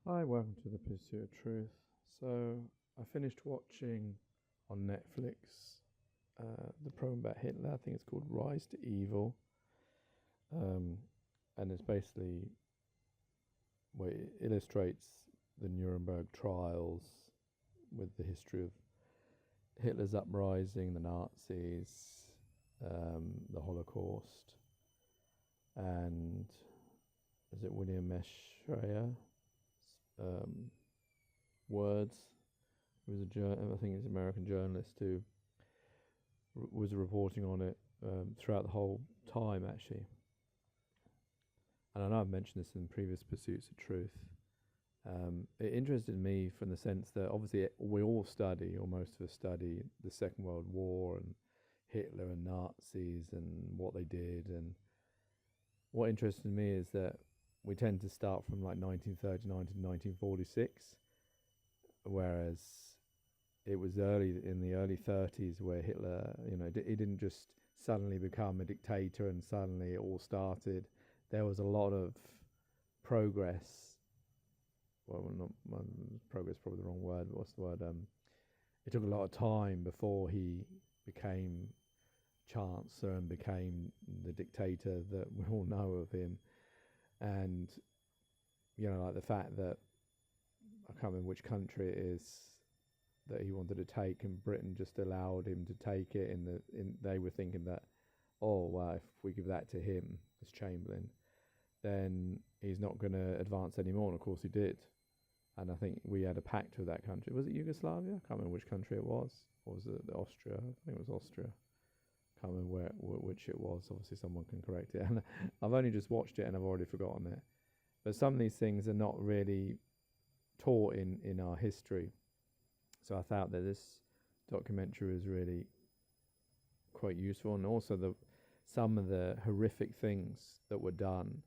Hi, welcome to the Pursuit of Truth. So, I finished watching on Netflix the program about Hitler. I think it's called Rise to Evil, um, and it's basically well, it illustrates the Nuremberg trials with the history of Hitler's uprising, the Nazis, the Holocaust, and is it William Schreier? Um, words. He was I think he's an American journalist who was reporting on it throughout the whole time, actually. And I know I've mentioned this in previous pursuits of truth. It interested me from the sense that obviously we all study, or most of us study, the Second World War and Hitler and Nazis and what they did. And what interested me is that we tend to start from like 1939 to 1946, whereas it was in the early 30s where Hitler, he didn't just suddenly become a dictator and suddenly it all started. There was a lot of progress. Well, progress is probably the wrong word. But what's the word? It took a lot of time before he became chancellor and became the dictator that we all know of him. And like the fact that I can't remember which country it is that he wanted to take, and Britain just allowed him to take it. They were thinking that, oh well, if we give that to him as Chamberlain, then he's not going to advance anymore. And of course he did. And I think we had a pact with that country. Was it Yugoslavia? I can't remember which country it was. Or was it Austria? I think it was Austria. Can't remember which it was. Obviously someone can correct it. And I've only just watched it and I've already forgotten it. But some of these things are not really taught in our history. So I thought that this documentary was really quite useful, and also some of the horrific things that were done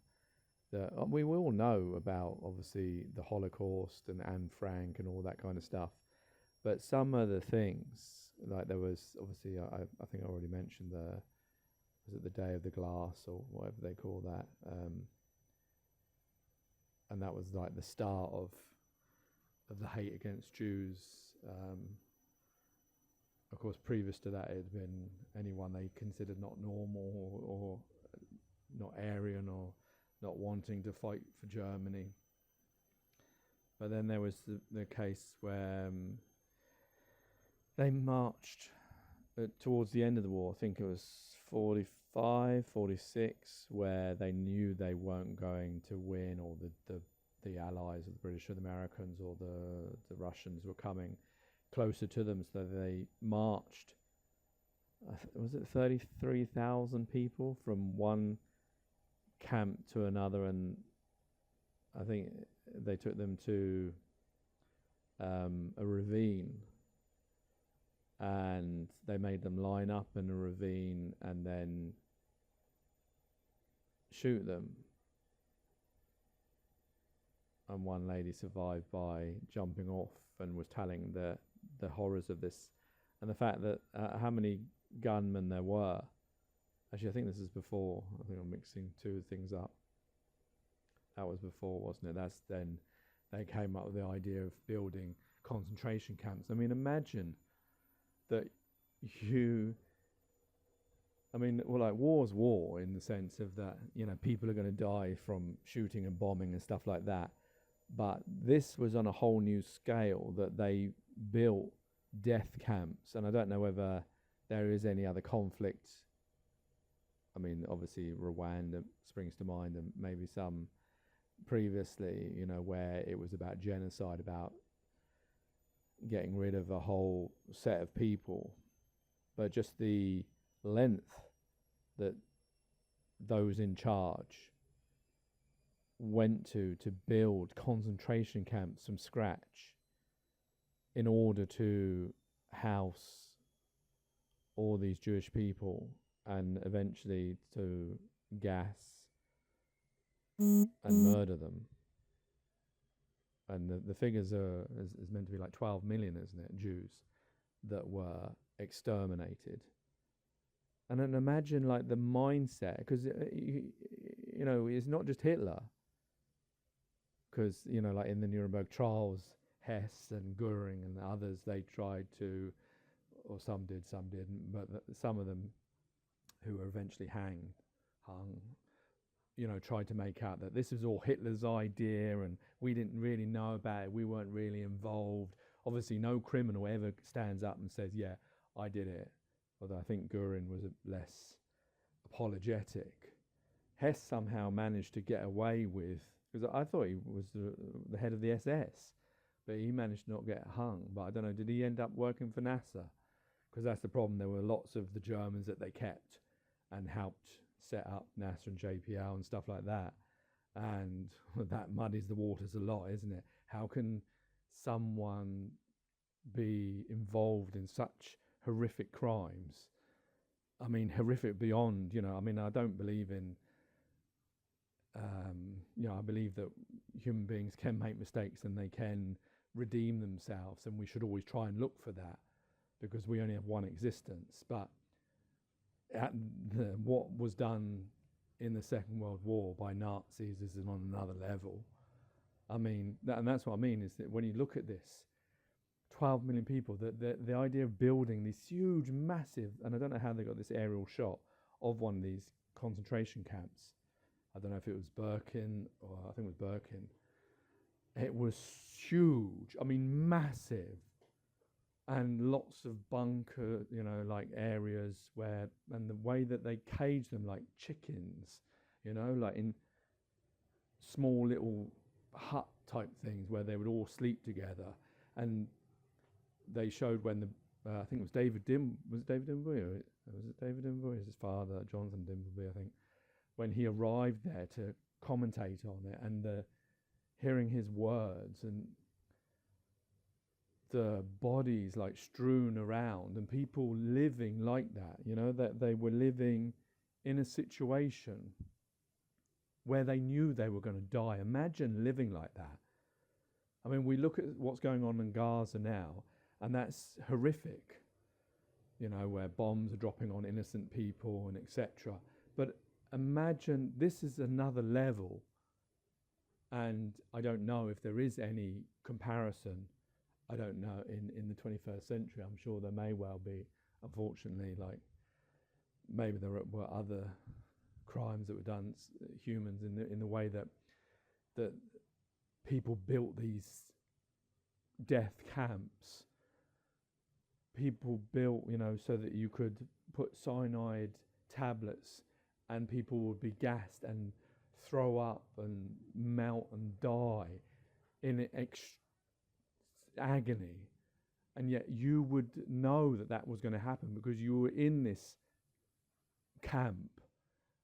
that we all know about, obviously the Holocaust and Anne Frank and all that kind of stuff. But some of the things, like there was obviously, I think I already mentioned was it the Day of the Glass or whatever they call that, and that was like the start of the hate against Jews. Of course, previous to that, it had been anyone they considered not normal or not Aryan or not wanting to fight for Germany. But then there was the case where they marched towards the end of the war. I think it was 45, 46, where they knew they weren't going to win, or the allies of the British or the Americans or the Russians were coming closer to them, so they marched, was it 33,000 people from one camp to another, and I think they took them to a ravine, and they made them line up in a ravine and then shoot them. And one lady survived by jumping off and was telling the horrors of this, and the fact that how many gunmen there were. Actually, I think this is before. I think I'm mixing two things up. That was before, wasn't it? That's then they came up with the idea of building concentration camps. I mean, imagine that like war's war in the sense of that, people are going to die from shooting and bombing and stuff like that. But this was on a whole new scale, that they built death camps. And I don't know whether there is any other conflict. I mean, obviously Rwanda springs to mind, and maybe some previously, where it was about genocide, about getting rid of a whole set of people. But just the length that those in charge went to build concentration camps from scratch in order to house all these Jewish people, and eventually to gas and murder them. And the figures is meant to be like 12 million, isn't it, Jews that were exterminated. And then imagine like the mindset, because it's not just Hitler. because, you know, like in the Nuremberg trials, Hess and Goering and others, they tried to, or some did, some didn't, but some of them who were eventually hung, you know, tried to make out that this was all Hitler's idea and we didn't really know about it, we weren't really involved. Obviously, no criminal ever stands up and says, yeah, I did it. Although I think Goering was less apologetic. Hess somehow managed to get away with, because I thought he was the head of the SS, but he managed to not get hung. But I don't know, did he end up working for NASA? Because that's the problem. There were lots of the Germans that they kept and helped set up NASA and JPL and stuff like that. And that muddies the waters a lot, isn't it? How can someone be involved in such horrific crimes? I mean, horrific beyond, you know, I mean, I don't believe in, you know, I believe that human beings can make mistakes and they can redeem themselves, and we should always try and look for that because we only have one existence. But what was done in the Second World War by Nazis is on another level. I mean, and that's what I mean, is that when you look at this, 12 million people, the idea of building this huge, massive, and I don't know how they got this aerial shot of one of these concentration camps. I don't know if it was Birkenau, or I think it was Birkenau. It was huge, I mean, massive. And lots of bunker, you know, like areas where, and the way that they cage them like chickens, you know, like in small little hut type things where they would all sleep together. And they showed when the, I think it was David Dimbleby, or was it David Dimbleby? His father, Jonathan Dimbleby, I think, when he arrived there to commentate on it, and hearing his words and the bodies like strewn around and people living like that, you know, that they were living in a situation where they knew they were going to die. Imagine living like that. I mean, we look at what's going on in Gaza now, and that's horrific, you know, where bombs are dropping on innocent people and etc. But imagine this is another level, and I don't know if there is any comparison. I don't know, in the 21st century. I'm sure there may well be, unfortunately, like maybe there were other crimes that were done, humans, in the way that people built these death camps. People built, you know, so that you could put cyanide tablets and people would be gassed and throw up and melt and die in agony, and yet you would know that that was going to happen because you were in this camp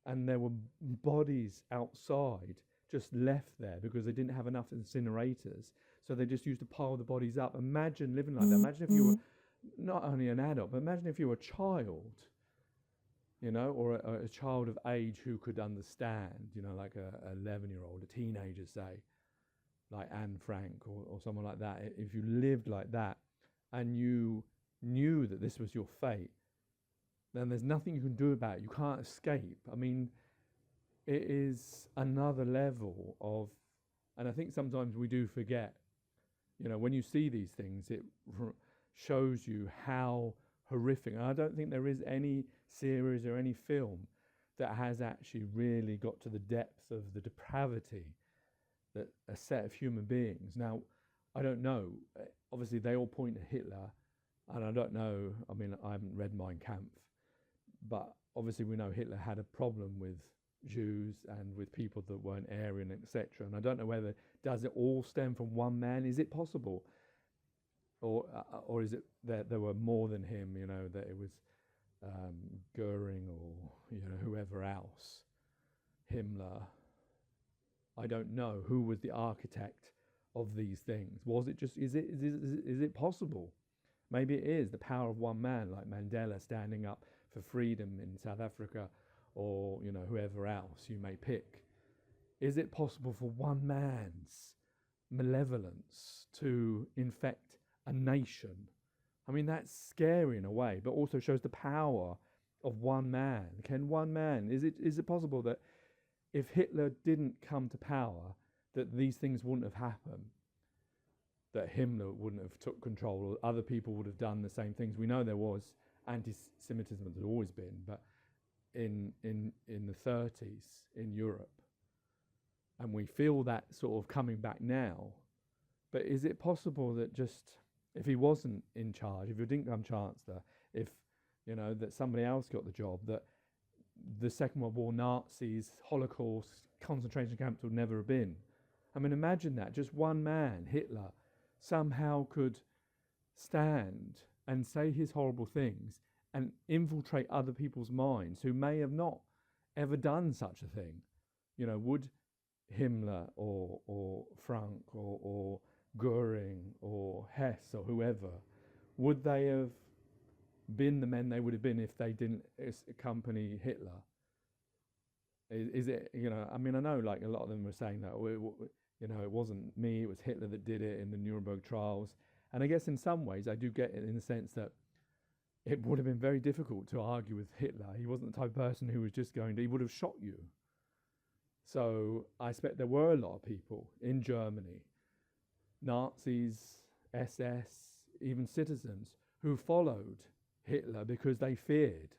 and there were bodies outside just left there because they didn't have enough incinerators, so they just used to pile the bodies up. Imagine living like that. Imagine if you were not only an adult, but imagine if you were a child, you know, or a child of age who could understand, you know, like a 11-year-old, a teenager, say, like Anne Frank or someone like that. If you lived like that and you knew that this was your fate, then there's nothing you can do about it. You can't escape. I mean, it is another level of, and I think sometimes we do forget, you know, when you see these things, it shows you how horrific. And I don't think there is any series or any film that has actually really got to the depth of the depravity that a set of human beings. Now, I don't know, obviously they all point to Hitler, and I don't know, I mean, I haven't read Mein Kampf, but obviously we know Hitler had a problem with Jews and with people that weren't Aryan, etc. And I don't know whether, does it all stem from one man? Is it possible? Or is it that there were more than him, you know, that it was Goering or, you know, whoever else, Himmler? I don't know who was the architect of these things. Was it just, is it possible? Maybe it is the power of one man, like Mandela standing up for freedom in South Africa, or, you know, whoever else you may pick. Is it possible for one man's malevolence to infect a nation? I mean, that's scary in a way, but also shows the power of one man. Can one man, is it possible that if Hitler didn't come to power, that these things wouldn't have happened, that Himmler wouldn't have took control, or other people would have done the same things. We know there was anti-Semitism, there's always been, but in the 30s in Europe, and we feel that sort of coming back now. But is it possible that just, if he wasn't in charge, if he didn't become Chancellor, if, you know, that somebody else got the job, that the Second World War, Nazis, Holocaust, concentration camps would never have been? I mean, imagine that. Just one man, Hitler, somehow could stand and say his horrible things and infiltrate other people's minds who may have not ever done such a thing. You know, would Himmler or Frank or Goering or Hess or whoever, would they have been the men they would have been if they didn't accompany Hitler? Is it, you know, I mean, I know like a lot of them were saying that, you know, it wasn't me, it was Hitler that did it in the Nuremberg trials. And I guess in some ways I do get it, in the sense that it would have been very difficult to argue with Hitler. He wasn't the type of person who was just going to, he would have shot you. So I expect there were a lot of people in Germany, Nazis, SS, even citizens, who followed Hitler because they feared,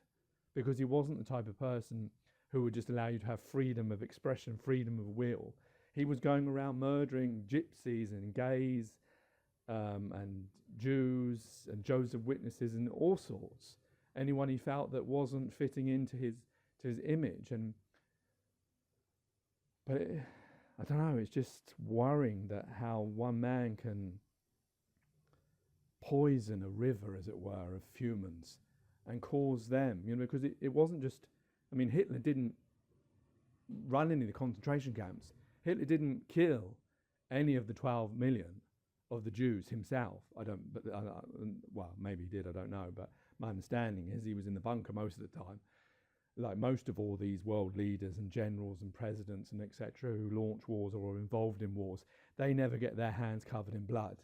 because he wasn't the type of person who would just allow you to have freedom of expression, freedom of will. He was going around murdering gypsies and gays and Jews and Jehovah's Witnesses and all sorts. Anyone he felt that wasn't fitting into his image. But I don't know, it's just worrying that how one man can poison a river, as it were, of humans and cause them, you know, because it wasn't just, I mean, Hitler didn't run any of the concentration camps. Hitler didn't kill any of the 12 million of the Jews himself. Well, maybe he did, I don't know, but my understanding is he was in the bunker most of the time. Like most of all these world leaders and generals and presidents and etc. who launch wars or are involved in wars, they never get their hands covered in blood.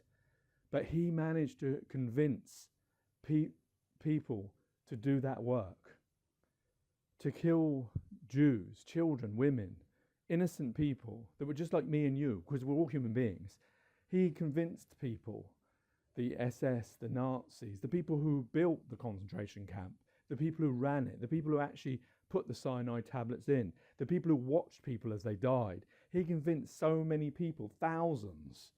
But he managed to convince people to do that work, to kill Jews, children, women, innocent people that were just like me and you, because we're all human beings. He convinced people, the SS, the Nazis, the people who built the concentration camp, the people who ran it, the people who actually put the cyanide tablets in, the people who watched people as they died. He convinced so many people, thousands,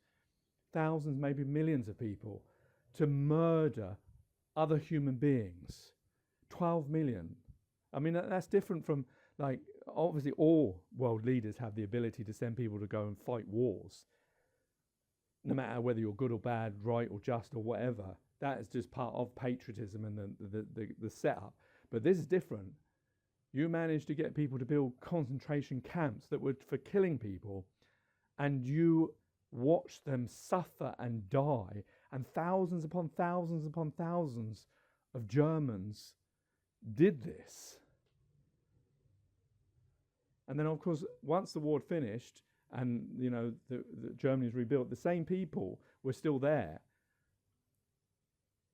maybe millions of people, to murder other human beings. 12 million. I mean, that's different from, like, obviously all world leaders have the ability to send people to go and fight wars, no matter whether you're good or bad, right or just or whatever. That is just part of patriotism and the setup. But this is different. You managed to get people to build concentration camps that were for killing people, and you watched them suffer and die, and thousands upon thousands upon thousands of Germans did this. And then, of course, once the war had finished and, you know, the Germany was rebuilt, the same people were still there.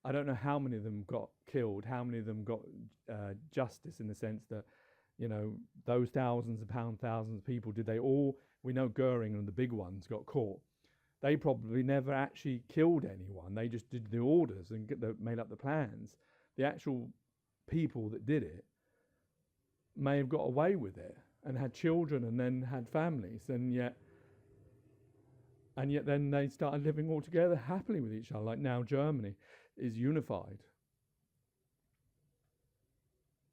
I don't know how many of them got killed, how many of them got justice, in the sense that, you know, those thousands of people, did they all, we know Goering and the big ones got caught. They probably never actually killed anyone. They just did the orders and made up the plans. The actual people that did it may have got away with it and had children and then had families, and yet then they started living all together happily with each other. Like now Germany is unified.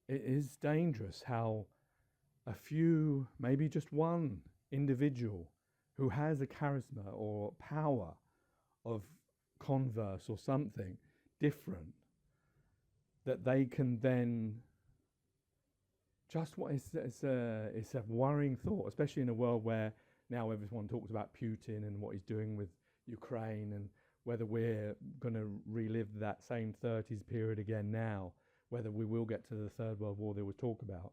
It is dangerous how a few, maybe just one individual who has a charisma or power of converse or something different, that they can then just it's a worrying thought, especially in a world where now everyone talks about Putin and what he's doing with Ukraine, and whether we're going to relive that same 30s period again now, whether we will get to the Third World War there was talk about.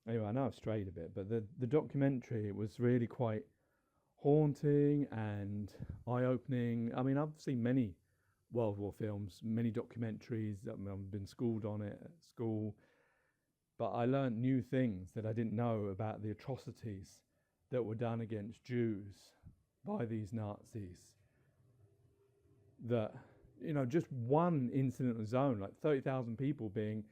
Anyway, I know I've strayed a bit, but the documentary was really quite haunting and eye-opening. I mean, I've seen many World War films, many documentaries. I've been schooled on it at school. But I learned new things that I didn't know about the atrocities that were done against Jews by these Nazis, that, you know, just one incident of zone, like 30,000 people being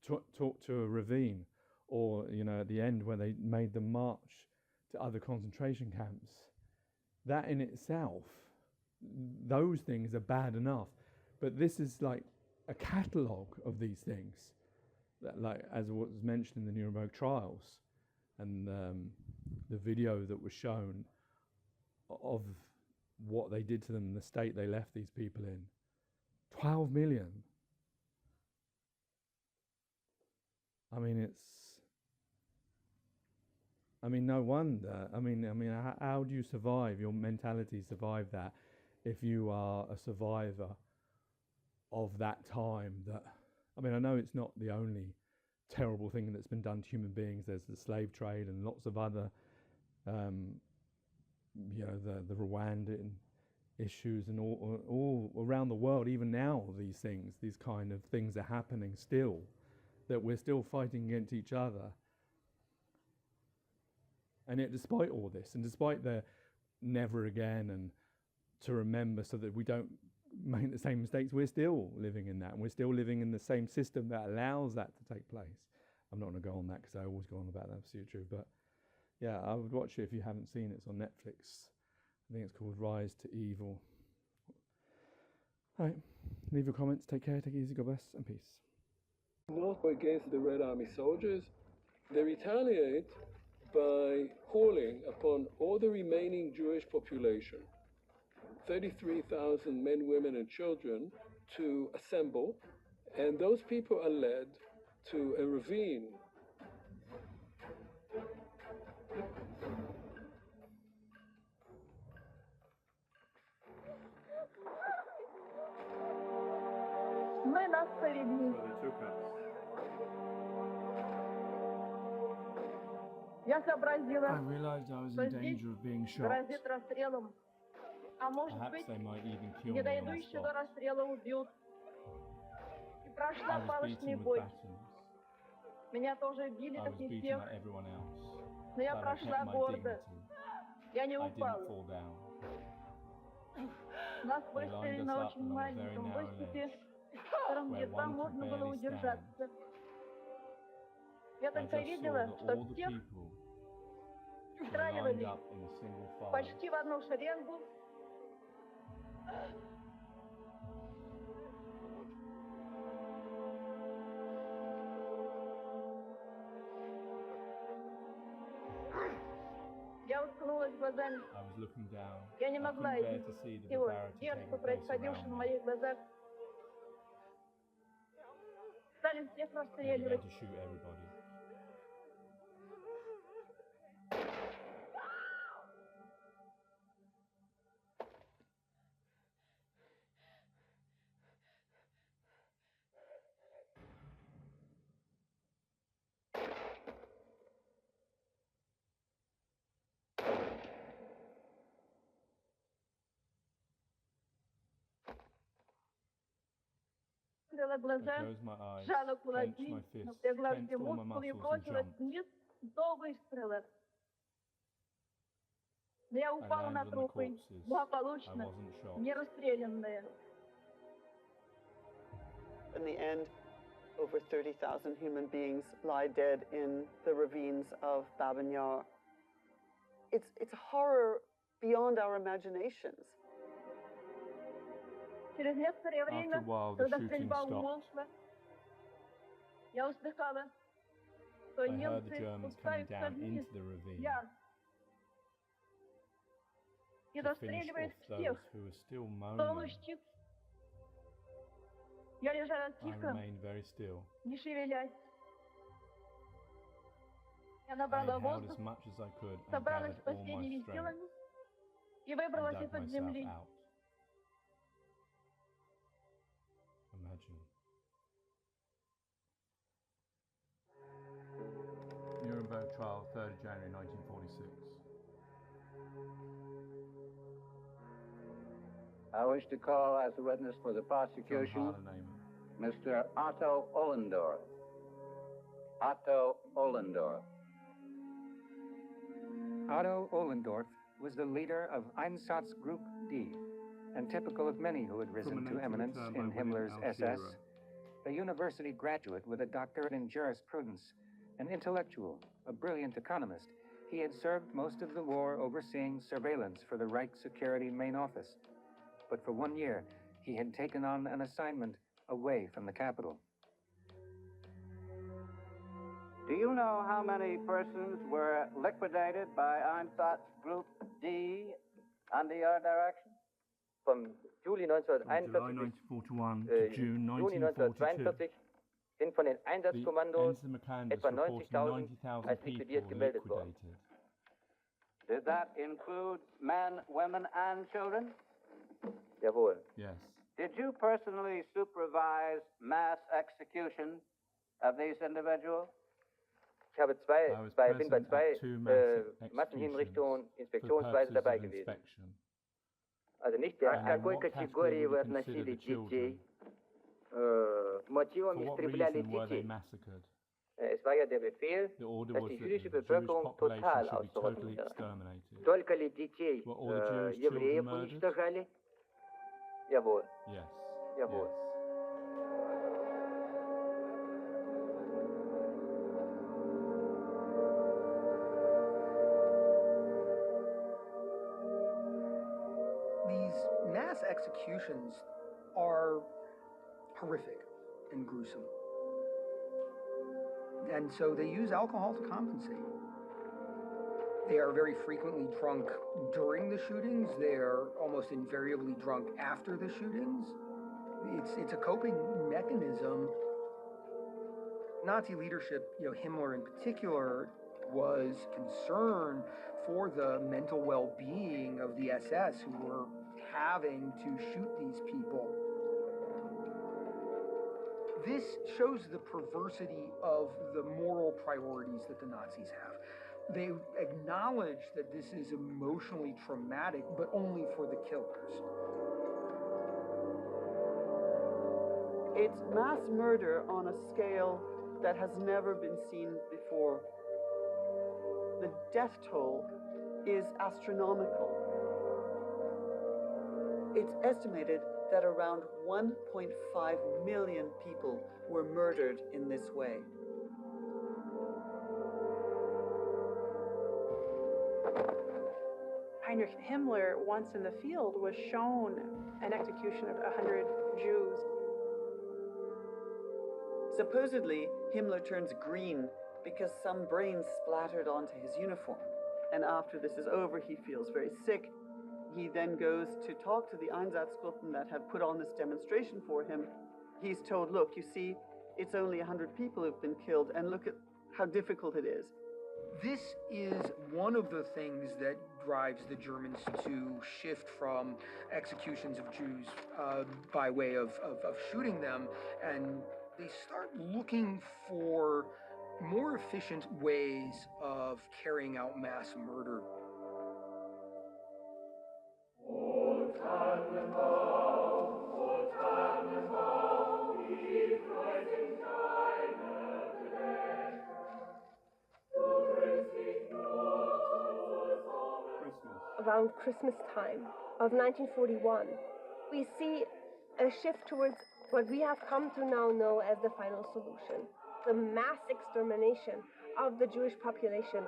talked to a ravine, or, you know, at the end when they made them march to other concentration camps, that in itself, those things are bad enough. But this is like a catalogue of these things, that, like, as was mentioned in the Nuremberg trials, and the video that was shown of what they did to them, the state they left these people in. 12 million. I mean, no wonder. How do you survive? Your mentality survive that if you are a survivor of that time. That, I mean, I know it's not the only terrible thing that's been done to human beings. There's the slave trade and lots of other, you know, the Rwandan issues, and all around the world. Even now, these kind of things are happening still, that we're still fighting against each other. And yet, despite all this, and despite the never again and to remember so that we don't make the same mistakes, we're still living in that, and we're still living in the same system that allows that to take place. I'm not going to go on that because I always go on about the absolute truth, but yeah, I would watch it if you haven't seen it. It's on Netflix. I think it's called Rise to Evil. All right, leave your comments. Take care, take it easy, God bless, and peace. Not against the Red Army soldiers. They retaliate by calling upon all the remaining Jewish population, 33,000 men, women, and children, to assemble, and those people are led to a ravine. Мы нас повели. Я сообразила, I realized I was что in здесь danger of being shot. грозит расстрелом. А может Perhaps быть, they might even kill не me on дойду the еще до spot. расстрела, убьют. И I прошла was палочный beaten with бой. batons. Меня тоже били, I как was не beaten всех. like everyone else. Но я But I прошла kept my гордо. dignity. Я не I didn't упала. fall down. Нас They выставили lined на us up очень along a very маленьком narrow мостике, ledge, в котором where едва one could можно было barely удержаться. Я I только just saw видела, that что all the всех people were lined встраивали up in a single file. почти в одну шеренгу. Я уткнулась глазами. I was looking down. Я не I могла couldn't bear видеть to see the всего barbarity дерзко taking place происходившего around в me. моих глазах. Стали всех They began расстреливать. to shoot everybody. Открыла I глаза, closed my eyes, сжала clenched кулаки, my fists, напрягла tensed все all my мускулы и muscles and бросилась jumped. вниз до выстрела. Но я I упала на landed on the трупы, corpses. I благополучно, wasn't shot. не расстрелянная. In the end, over 30,000 human beings lie dead in the ravines of Babin Yar. It's horror beyond our imaginations. Через некоторое время, After a while, the когда shooting стрельба stopped. умолкла, я услыхала, что I heard the немцы Germans coming спускаются down вниз into the ravine яр и to finish расстреливают off those всех, who were still кто moaning. мстит. Я лежала I тихо, remained very still. не шевелясь. Я I набрала inhaled воздух, as much as I could and собралась gathered all my последними strength силами и and выбралась dug из-под myself земли. out. Imagine. Nuremberg trial, 3rd January 1946. I wish to call as a witness for the John prosecution Hardenheimer. Mr. Otto Ollendorf. Otto Ollendorf. Otto Ohlendorf was the leader of Einsatzgruppe Group D, and typical of many who had risen to eminence in Himmler's SS, a university graduate with a doctorate in jurisprudence, an intellectual, a brilliant economist. He had served most of the war overseeing surveillance for the Reich Security Main Office. But for 1 year, he had taken on an assignment away from the capital. Do you know how many persons were liquidated by Einsatzgruppe D under your direction? Vom Juli 1941 to June Juni 1942 sind von den Einsatzkommandos etwa 90.000 als liquidiert gemeldet worden. Did that include men, women, and children? Jawohl. Yes. Did you personally supervise mass execution of these individuals? Ich habe bin bei zwei Massenhinrichtungen inspektionsweise dabei gewesen. Also nicht der А сколько категорий вы относили детей? Мотивом истребляли детей. Es war ja der Befehl, dass die jüdische Bevölkerung total auszurotten wird. Только ли детей евреев уничтожали? Jawohl. Yes. Jawohl. Yes. These mass executions are horrific and gruesome. And so they use alcohol to compensate. They are very frequently drunk during the shootings. They are almost invariably drunk after the shootings. It's a coping mechanism. Nazi leadership, Himmler in particular, was concerned for the mental well-being of the SS who were having to shoot these people. This shows the perversity of the moral priorities that the Nazis have. They acknowledge that this is emotionally traumatic, but only for the killers. It's mass murder on a scale that has never been seen before. The death toll is astronomical. It's estimated that around 1.5 million people were murdered in this way. Heinrich Himmler, once in the field, was shown an execution of 100 Jews. Supposedly, Himmler turns green because some brains splattered onto his uniform. And after this is over, he feels very sick. He then goes to talk to the Einsatzgruppen that have put on this demonstration for him. He's told, look, you see, it's only 100 people who've been killed, and look at how difficult it is. This is one of the things that drives the Germans to shift from executions of Jews by way of shooting them, and they start looking for more efficient ways of carrying out mass murder. Around Christmas time of 1941, we see a shift towards what we have come to now know as the final solution, the mass extermination of the Jewish population.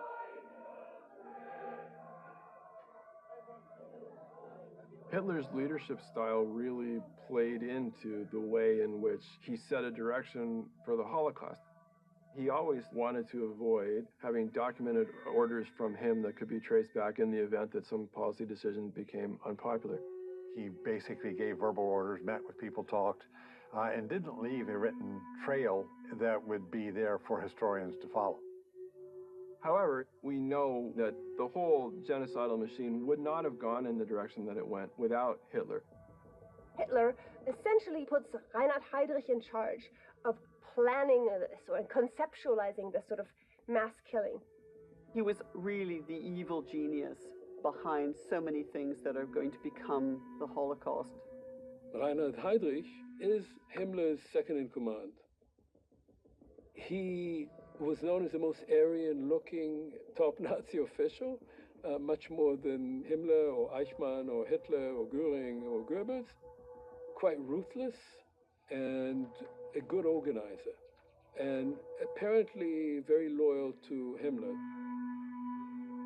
Hitler's leadership style really played into the way in which he set a direction for the Holocaust. He always wanted to avoid having documented orders from him that could be traced back in the event that some policy decision became unpopular. He basically gave verbal orders, met with people, talked, and didn't leave a written trail that would be there for historians to follow. However, we know that the whole genocidal machine would not have gone in the direction that it went without Hitler. Hitler essentially puts Reinhard Heydrich in charge of planning this or conceptualizing this sort of mass killing. He was really the evil genius behind so many things that are going to become the Holocaust. Reinhard Heydrich is Himmler's second in command. He was known as the most Aryan-looking top Nazi official, much more than Himmler or Eichmann or Hitler or Goering or Goebbels, quite ruthless and a good organizer, and apparently very loyal to Himmler.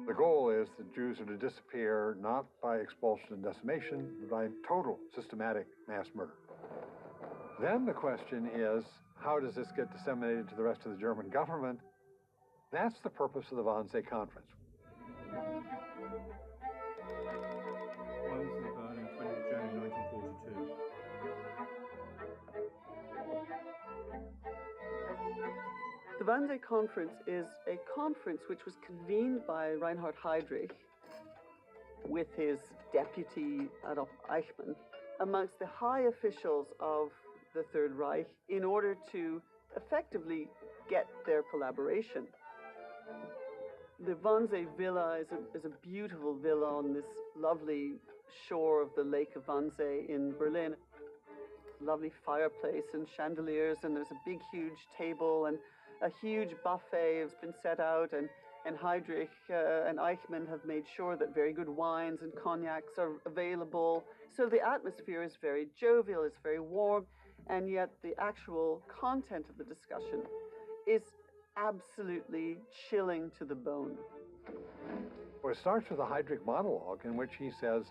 The goal is that Jews are to disappear not by expulsion and decimation, but by total systematic mass murder. Then the question is, how does this get disseminated to the rest of the German government? That's the purpose of the Wannsee Conference. Wannsee, Berlin, 20th January 1942. The Wannsee Conference is a conference which was convened by Reinhard Heydrich with his deputy Adolf Eichmann amongst the high officials of the Third Reich in order to effectively get their collaboration. The Wannsee Villa is a beautiful villa on this lovely shore of the Lake of Wannsee in Berlin. Lovely fireplace and chandeliers, and there's a big, huge table, and a huge buffet has been set out, and Heydrich and Eichmann have made sure that very good wines and cognacs are available. So the atmosphere is very jovial, it's very warm, and yet the actual content of the discussion is absolutely chilling to the bone. Well, it starts with a Heydrich monologue in which he says,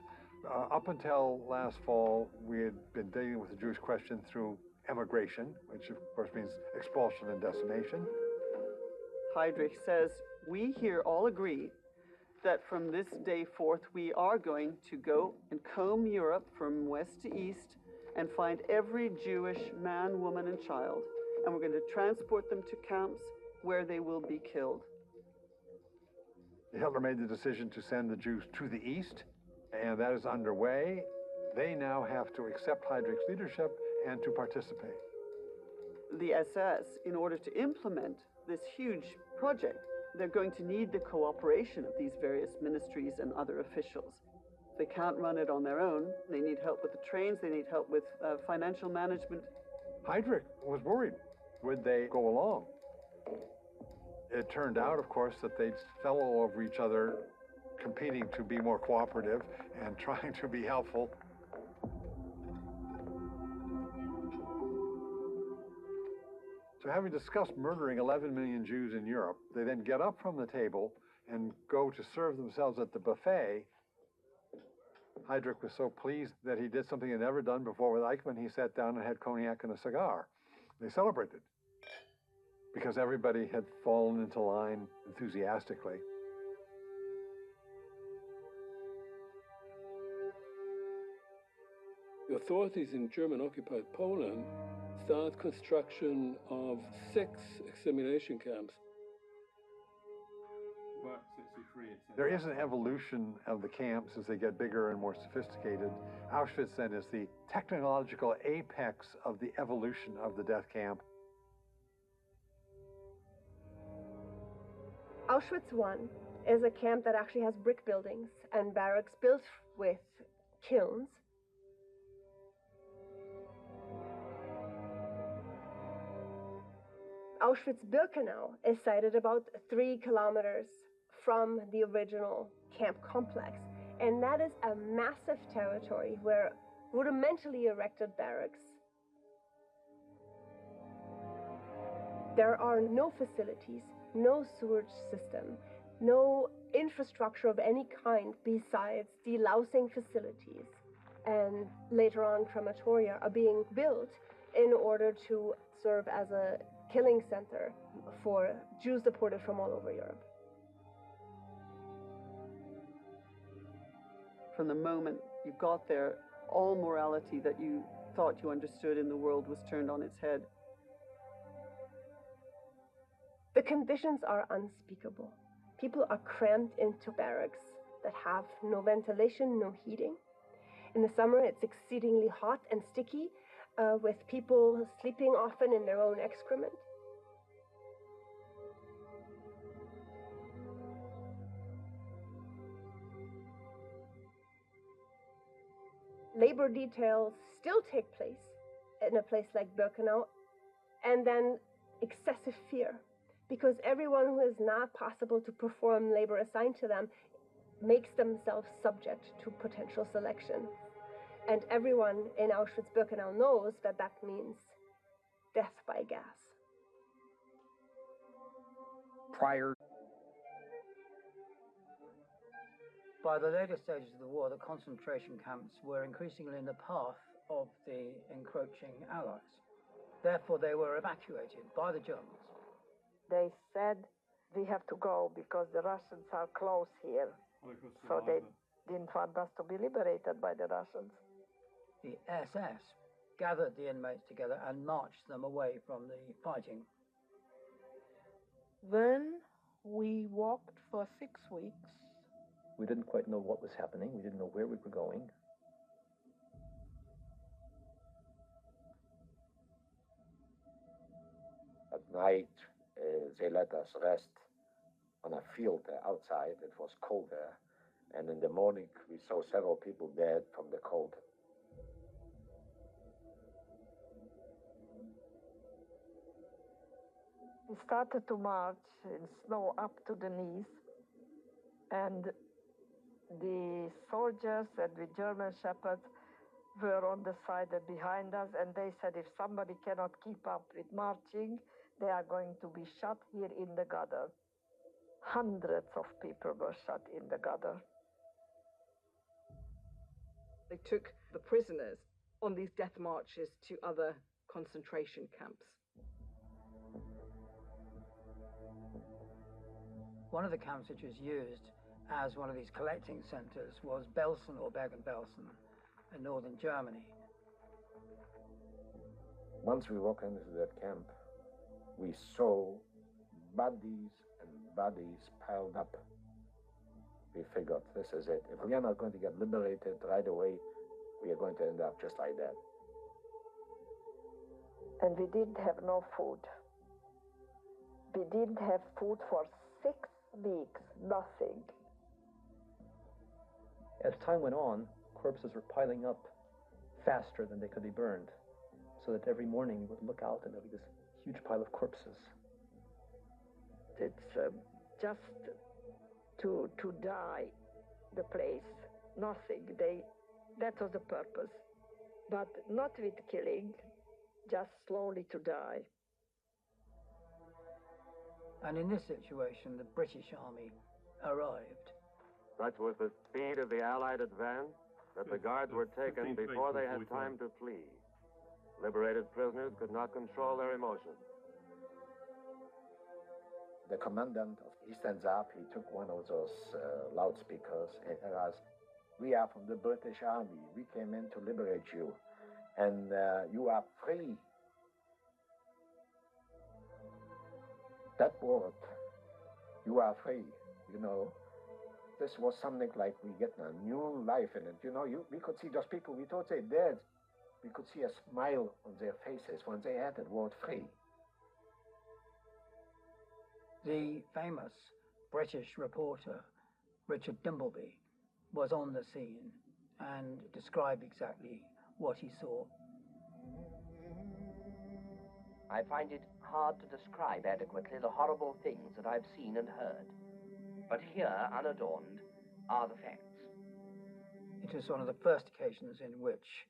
up until last fall, we had been dealing with the Jewish question through emigration, which of course means expulsion and decimation. Heydrich says, we here all agree that from this day forth we are going to go and comb Europe from west to east and find every Jewish man, woman, and child, and we're going to transport them to camps where they will be killed. Hitler made the decision to send the Jews to the east, and that is underway. They now have to accept Heydrich's leadership and to participate. The SS, in order to implement this huge project, they're going to need the cooperation of these various ministries and other officials. They can't run it on their own. They need help with the trains. They need help with financial management. Heydrich was worried. Would they go along? It turned out, of course, that they fell all over each other, competing to be more cooperative and trying to be helpful. So having discussed murdering 11 million Jews in Europe, they then get up from the table and go to serve themselves at the buffet. Heydrich was so pleased that he did something he'd never done before with Eichmann. He sat down and had cognac and a cigar. They celebrated because everybody had fallen into line enthusiastically. The authorities in German-occupied Poland start construction of 6 extermination camps. There is an evolution of the camps as they get bigger and more sophisticated. Auschwitz then is the technological apex of the evolution of the death camp. Auschwitz I is a camp that actually has brick buildings and barracks built with kilns. Auschwitz-Birkenau is sited about 3 kilometers from the original camp complex, and that is a massive territory where rudimentally erected barracks. There are no facilities, no sewage system, no infrastructure of any kind besides delousing facilities. And later on, crematoria are being built in order to serve as a killing center for Jews deported from all over Europe. From the moment you got there, all morality that you thought you understood in the world was turned on its head. The conditions are unspeakable. People are crammed into barracks that have no ventilation, no heating. In the summer, it's exceedingly hot and sticky, with people sleeping often in their own excrement. Labor details still take place in a place like Birkenau, and then excessive fear, because everyone who is not possible to perform labor assigned to them makes themselves subject to potential selection. And everyone in Auschwitz-Birkenau knows that that means death by gas. By the later stages of the war, the concentration camps were increasingly in the path of the encroaching Allies. Therefore, they were evacuated by the Germans. They said, we have to go because the Russians are close here. So they didn't want us to be liberated by the Russians. The SS gathered the inmates together and marched them away from the fighting. Then we walked for 6 weeks. We didn't quite know what was happening. We didn't know where we were going. At night, they let us rest on a field outside. It was cold there. And in the morning, we saw several people dead from the cold. We started to march in snow up to the knees, and the soldiers and the German shepherds were on the side and behind us, and they said if somebody cannot keep up with marching, they are going to be shot here in the gutter. Hundreds of people were shot in the gutter. They took the prisoners on these death marches to other concentration camps. One of the camps which was used as one of these collecting centers was Belsen or Bergen-Belsen in northern Germany. Once we walked into that camp, we saw bodies and bodies piled up. We figured, this is it. If we are not going to get liberated right away, we are going to end up just like that. And we didn't have no food. We didn't have food for 6 weeks, nothing. As time went on, corpses were piling up faster than they could be burned, so that every morning you would look out and there would be this huge pile of corpses. It's just to die, the place, nothing. That was the purpose, but not with killing, just slowly to die. And in this situation, the British Army arrived. Such was the speed of the Allied advance that the guards were taken before they had time to flee. Liberated prisoners could not control their emotions. The commandant, he stands up, he took one of those loudspeakers and asked, "We are from the British Army. We came in to liberate you, and you are free." That word, "you are free," you know, this was something like we get a new life in it. You know, we could see those people, we thought they dead. We could see a smile on their faces when they had that word free. The famous British reporter, Richard Dimbleby, was on the scene and described exactly what he saw. I find it hard to describe adequately the horrible things that I've seen and heard. But here, unadorned, are the facts. It was one of the first occasions in which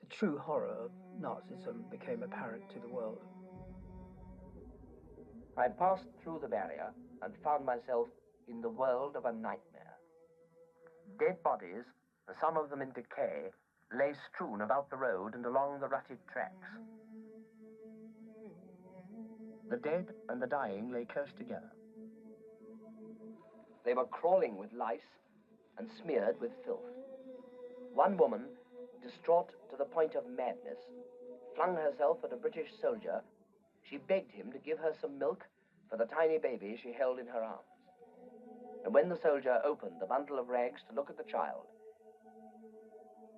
the true horror of Nazism became apparent to the world. I passed through the barrier and found myself in the world of a nightmare. Dead bodies, some of them in decay, lay strewn about the road and along the rutted tracks. The dead and the dying lay close together. They were crawling with lice and smeared with filth. One woman, distraught to the point of madness, flung herself at a British soldier. She begged him to give her some milk for the tiny baby she held in her arms. And when the soldier opened the bundle of rags to look at the child,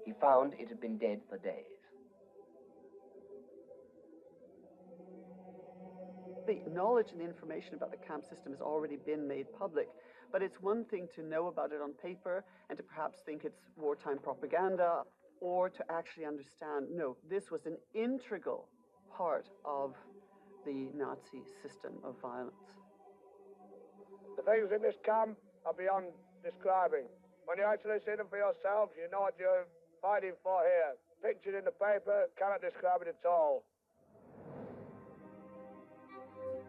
he found it had been dead for days. The knowledge and the information about the camp system has already been made public, but it's one thing to know about it on paper and to perhaps think it's wartime propaganda, or to actually understand, no, this was an integral part of the Nazi system of violence. The things in this camp are beyond describing. When you actually see them for yourselves, you know what you're fighting for here. Pictured in the paper, cannot describe it at all.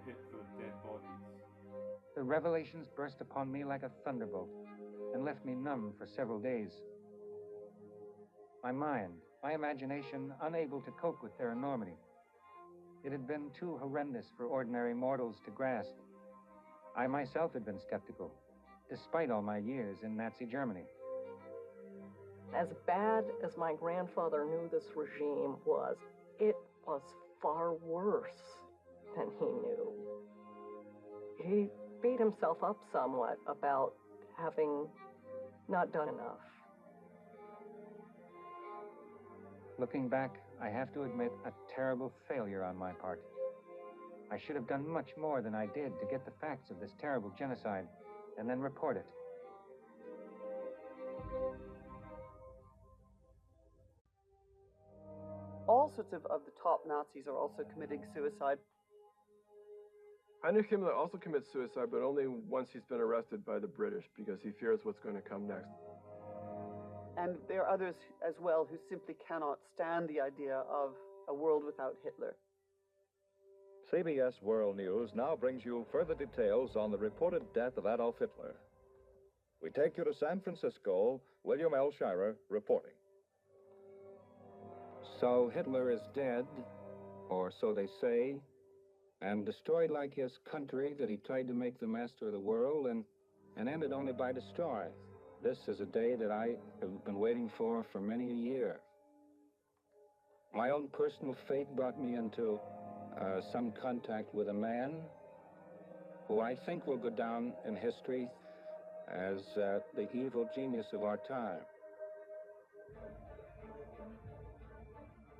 Pit full of dead bodies. The revelations burst upon me like a thunderbolt and left me numb for several days. My mind, my imagination, unable to cope with their enormity. It had been too horrendous for ordinary mortals to grasp. I myself had been skeptical, despite all my years in Nazi Germany. As bad as my grandfather knew this regime was, it was far worse than he knew. He beat himself up somewhat about having not done enough. Looking back, I have to admit a terrible failure on my part. I should have done much more than I did to get the facts of this terrible genocide and then report it. All sorts of the top Nazis are also committing suicide. Heinrich Himmler also commits suicide, but only once he's been arrested by the British because he fears what's going to come next. And there are others as well who simply cannot stand the idea of a world without Hitler. CBS World News now brings you further details on the reported death of Adolf Hitler. We take you to San Francisco. William L. Shirer reporting. So Hitler is dead, or so they say, and destroyed like his country that he tried to make the master of the world and ended only by destroy. This is a day that I have been waiting for many a year. My own personal fate brought me into some contact with a man who I think will go down in history as the evil genius of our time.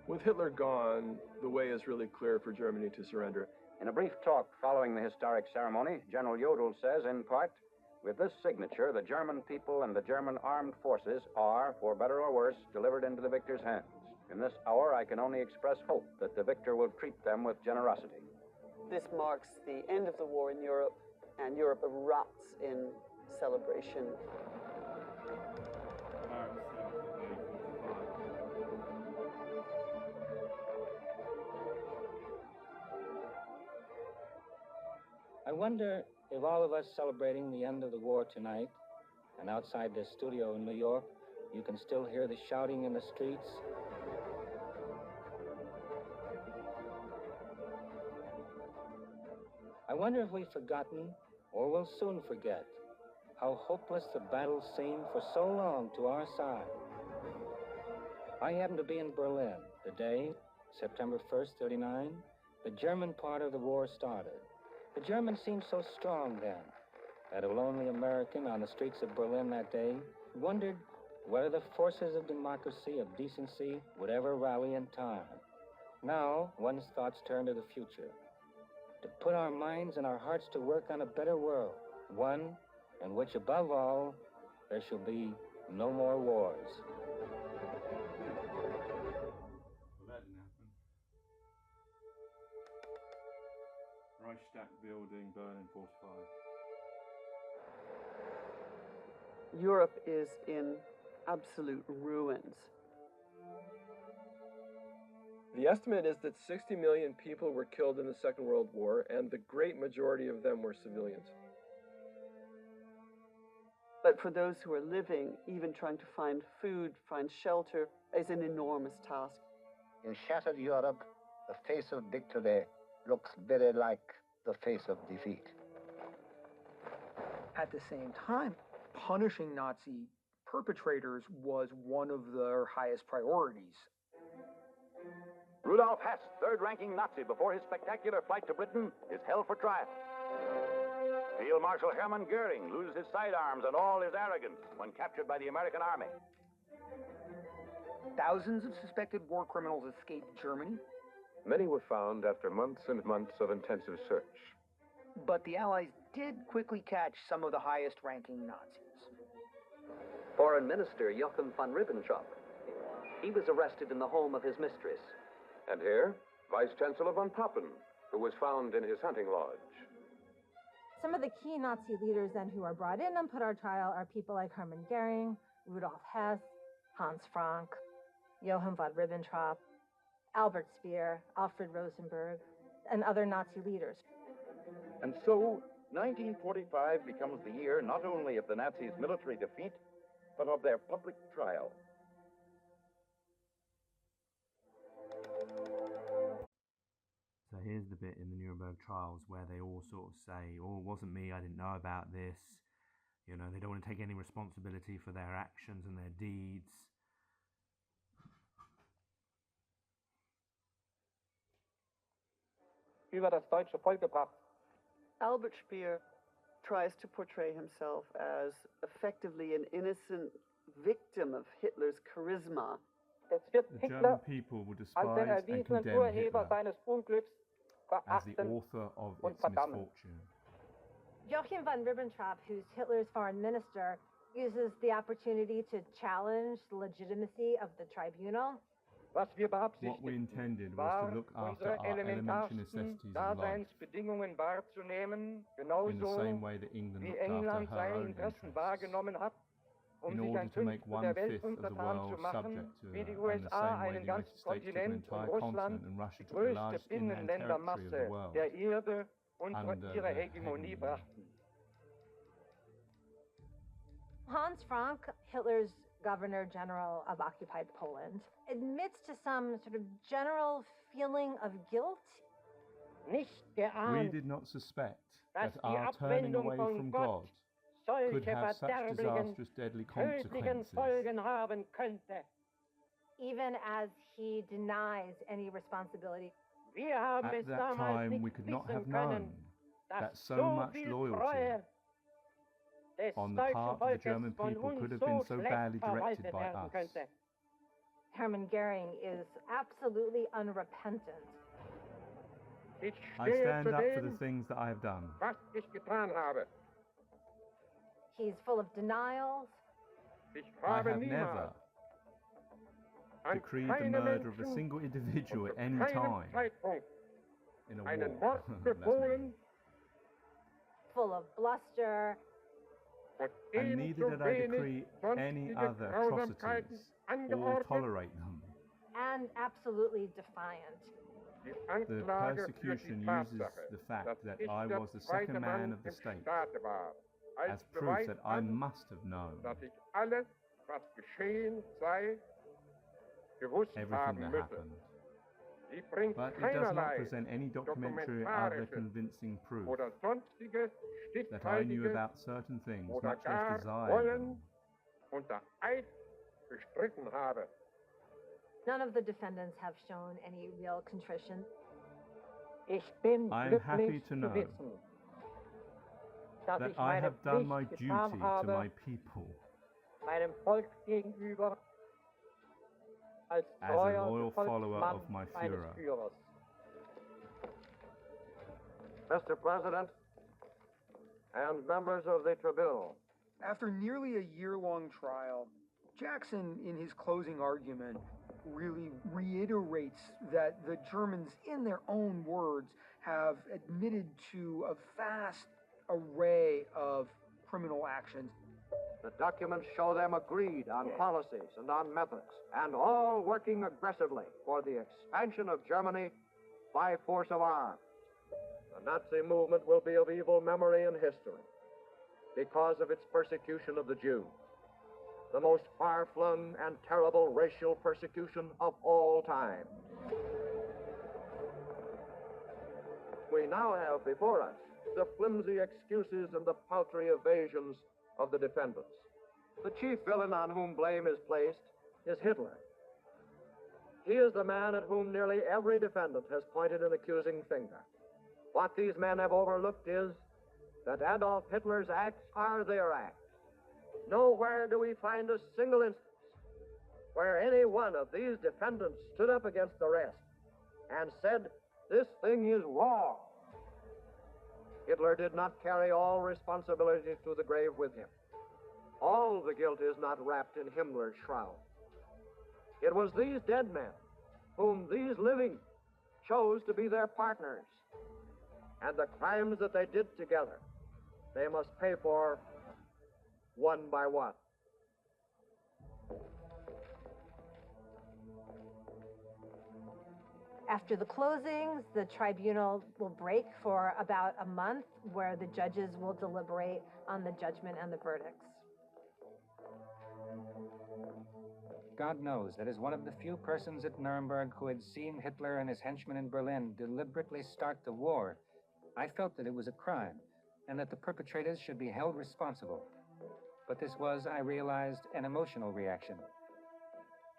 With Hitler gone, the way is really clear for Germany to surrender. In a brief talk following the historic ceremony, General Jodl says, in part, with this signature, the German people and the German armed forces are, for better or worse, delivered into the victor's hands. In this hour, I can only express hope that the victor will treat them with generosity. This marks the end of the war in Europe, and Europe erupts in celebration. I wonder if all of us celebrating the end of the war tonight, and outside this studio in New York, you can still hear the shouting in the streets. I wonder if we've forgotten, or will soon forget, how hopeless the battle seemed for so long to our side. I happened to be in Berlin the day, September 1st, 39, the German part of the war started. The Germans seemed so strong then that a lonely American on the streets of Berlin that day wondered whether the forces of democracy, of decency, would ever rally in time. Now, one's thoughts turn to the future, to put our minds and our hearts to work on a better world, one in which, above all, there shall be no more wars. Reichstag building, Berlin 45. Europe is in absolute ruins. The estimate is that 60 million people were killed in the Second World War, and the great majority of them were civilians. But for those who are living, even trying to find food, find shelter, is an enormous task. In shattered Europe, the face of victory looks very like the face of defeat. At the same time, punishing Nazi perpetrators was one of their highest priorities. Rudolf Hess, third-ranking Nazi before his spectacular flight to Britain, is held for trial. Field Marshal Hermann Goering loses his sidearms and all his arrogance when captured by the American army. Thousands of suspected war criminals escaped Germany. Many were found after months and months of intensive search. But the Allies did quickly catch some of the highest-ranking Nazis. Foreign Minister Joachim von Ribbentrop. He was arrested in the home of his mistress. And here, Vice Chancellor von Papen, who was found in his hunting lodge. Some of the key Nazi leaders then who are brought in and put on trial are people like Hermann Goering, Rudolf Hess, Hans Frank, Johann von Ribbentrop, Albert Speer, Alfred Rosenberg, and other Nazi leaders. And so, 1945 becomes the year not only of the Nazis' military defeat, but of their public trial. So here's the bit in the Nuremberg trials where they all sort of say, oh, it wasn't me, I didn't know about this. You know, they don't want to take any responsibility for their actions and their deeds. Über das deutsche Volk gebracht. Albert Speer tries to portray himself as effectively an innocent victim of Hitler's charisma. The German people will despise and condemn Hitler as the author of its misfortune. Joachim von Ribbentrop, who's Hitler's foreign minister, uses the opportunity to challenge the legitimacy of the tribunal. What we intended was to look after our elementary necessities of life in the same way that England looked after her own interests, in order to make 1/5 of the world subject to her, in the same way the United States took an entire continent and Russia took the largest inland territory of the world under the hegemony. Hans Frank, Hitler's Governor General of occupied Poland, admits to some sort of general feeling of guilt. We did not suspect that our turning away from God could have such disastrous, deadly consequences. Even as he denies any responsibility. At that time, we could not have known that so much loyalty on the part of the German people could have been so badly directed by us. Hermann Goering is absolutely unrepentant. I stand up for the things that I have done. He's full of denials. I have never decreed the murder of a single individual at any time in a war. Full of bluster. And neither did I decree any other atrocities or tolerate them. And absolutely defiant. The persecution uses the fact that I was the second man of the state as proof that I must have known everything that happened. But it does not present any documentary or other convincing proof that I knew about certain things, much less desired them. None of the defendants have shown any real contrition. I am happy to know that I have done my duty to my people as a loyal follower of my Führer. Mr. President and members of the tribunal. After nearly a year-long trial, Jackson, in his closing argument, really reiterates that the Germans, in their own words, have admitted to a vast array of criminal actions. The documents show them agreed on policies and on methods, and all working aggressively for the expansion of Germany by force of arms. The Nazi movement will be of evil memory in history because of its persecution of the Jews, the most far-flung and terrible racial persecution of all time. We now have before us the flimsy excuses and the paltry evasions of the defendants. The chief villain on whom blame is placed is Hitler. He is the man at whom nearly every defendant has pointed an accusing finger. What these men have overlooked is that Adolf Hitler's acts are their acts. Nowhere do we find a single instance where any one of these defendants stood up against the rest and said, "This thing is wrong." Hitler did not carry all responsibility to the grave with him. All the guilt is not wrapped in Himmler's shroud. It was these dead men whom these living chose to be their partners, and the crimes that they did together they must pay for one by one. After the closings, the tribunal will break for about a month, where the judges will deliberate on the judgment and the verdicts. God knows that as one of the few persons at Nuremberg who had seen Hitler and his henchmen in Berlin deliberately start the war, I felt that it was a crime and that the perpetrators should be held responsible. But this was, I realized, an emotional reaction.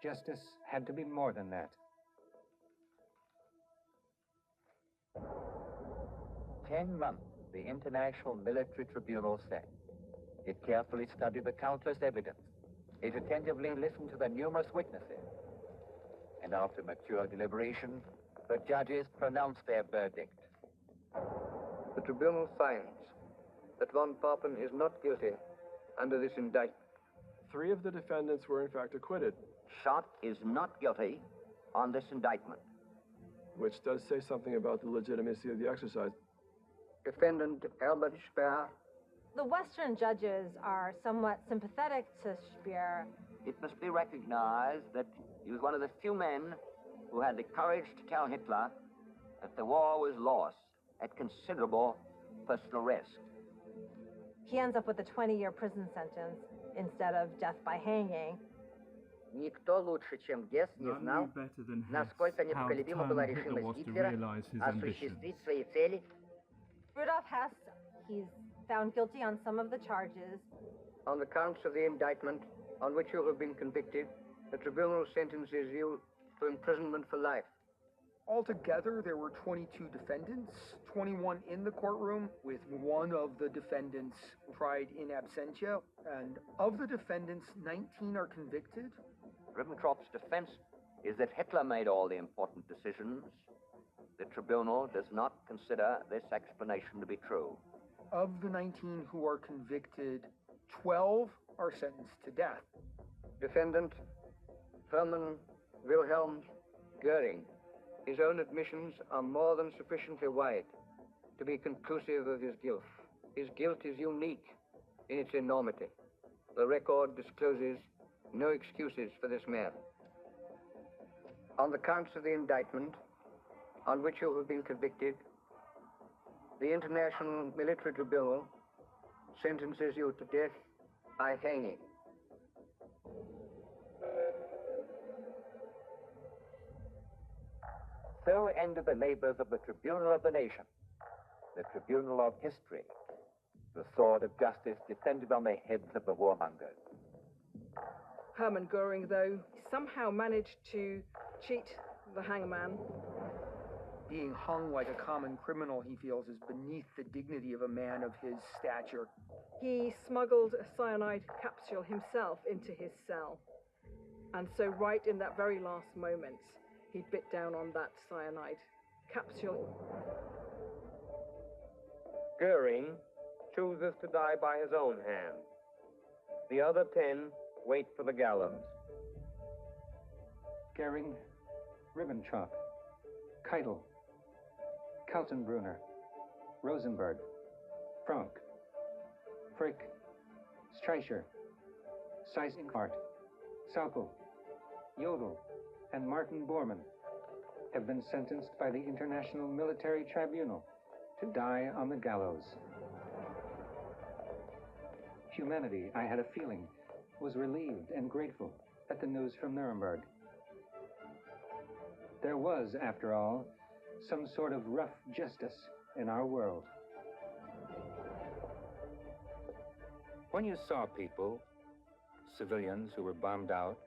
Justice had to be more than that. 10 months, the International Military Tribunal sat. It carefully studied the countless evidence. It attentively listened to the numerous witnesses. And after mature deliberation, the judges pronounced their verdict. The tribunal finds that von Papen is not guilty under this indictment. 3 of the defendants were in fact acquitted. Schott is not guilty on this indictment. Which does say something about the legitimacy of the exercise. Defendant Albert Speer. The Western judges are somewhat sympathetic to Speer. It must be recognized that he was one of the few men who had the courage to tell Hitler that the war was lost at considerable personal risk. He ends up with a 20-year prison sentence instead of death by hanging. Никто лучше, чем Гесс, не знал, насколько непоколебима была решимость Гитлера осуществить свои цели. Rudolf Hess, he's found guilty on some of the charges. On the counts of the indictment on which you have been convicted, the tribunal sentences you to imprisonment for life. Altogether, there were 22 defendants, 21 in the courtroom, with one of the defendants tried in absentia. And of the defendants, 19 are convicted. Ribbentrop's defense is that Hitler made all the important decisions. The tribunal does not consider this explanation to be true. Of the 19 who are convicted, 12 are sentenced to death. Defendant Hermann Wilhelm Goering. His own admissions are more than sufficiently wide to be conclusive of his guilt. His guilt is unique in its enormity. The record discloses no excuses for this man. On the counts of the indictment on which you have been convicted, the International Military Tribunal sentences you to death by hanging. So ended the labors of the Tribunal of the Nation, the Tribunal of History. The sword of justice descended on the heads of the warmongers. Hermann Goering, though, somehow managed to cheat the hangman. Being hung like a common criminal, he feels, is beneath the dignity of a man of his stature. He smuggled a cyanide capsule himself into his cell. And so right in that very last moment, he bit down on that cyanide capsule. Goering chooses to die by his own hand. The other 10 wait for the gallows. Goering, Ribbentrop, Keitel, Kaltenbrunner, Rosenberg, Frank, Frick, Streicher, Seyss-Inquart, Sauckel, Jodl, and Martin Bormann have been sentenced by the International Military Tribunal to die on the gallows. Humanity, I had a feeling, was relieved and grateful at the news from Nuremberg. There was, after all, some sort of rough justice in our world. When you saw people, civilians who were bombed out,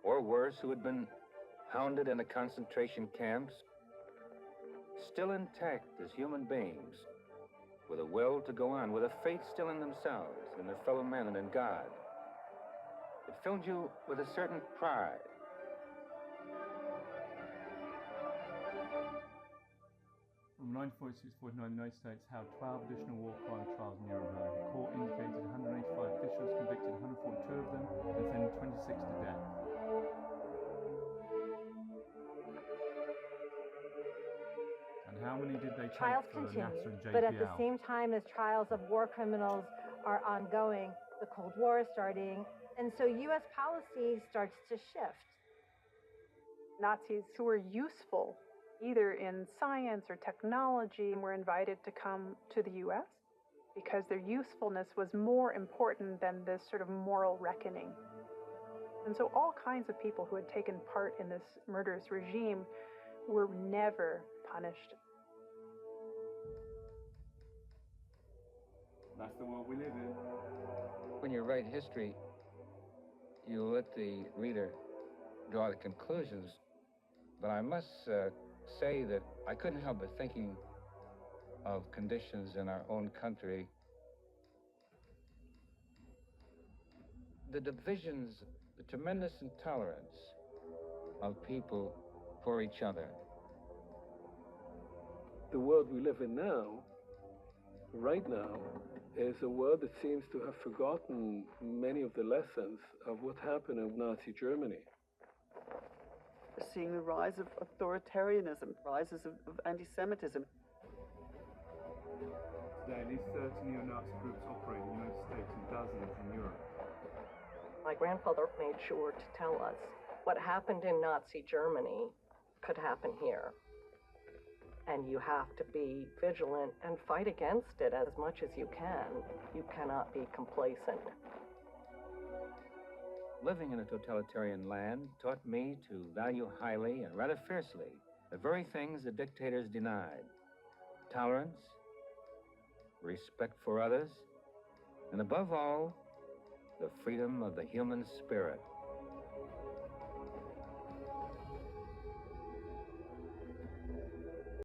or worse, who had been hounded in the concentration camps, still intact as human beings, with a will to go on, with a faith still in themselves, in their fellow men, and in God, it filled you with a certain pride. From 1946-49, the United States held 12 additional war crime trials in Nuremberg. The court indicated 185 officials, convicted 142 of them, and sentenced 26 to death. And how How many did they take Trials for continue, NASA and JPL? but at the same time as trials of war criminals are ongoing, the Cold War is starting, and so U.S. policy starts to shift. Nazis who were useful, either in science or technology, were invited to come to the U.S. because their usefulness was more important than this sort of moral reckoning. And so all kinds of people who had taken part in this murderous regime were never punished. That's the world we live in. When you write history, you let the reader draw the conclusions. But I must say that I couldn't help but thinking of conditions in our own country. The divisions, the tremendous intolerance of people for each other. The world we live in now, right now, is a world that seems to have forgotten many of the lessons of what happened in Nazi Germany. We're seeing the rise of authoritarianism, rises of anti-Semitism. Today, at least 30 neo-Nazi groups operate in the United States and dozens in Europe. My grandfather made sure to tell us what happened in Nazi Germany could happen here. And you have to be vigilant and fight against it as much as you can. You cannot be complacent. Living in a totalitarian land taught me to value highly and rather fiercely the very things the dictators denied: tolerance, respect for others, and above all, the freedom of the human spirit.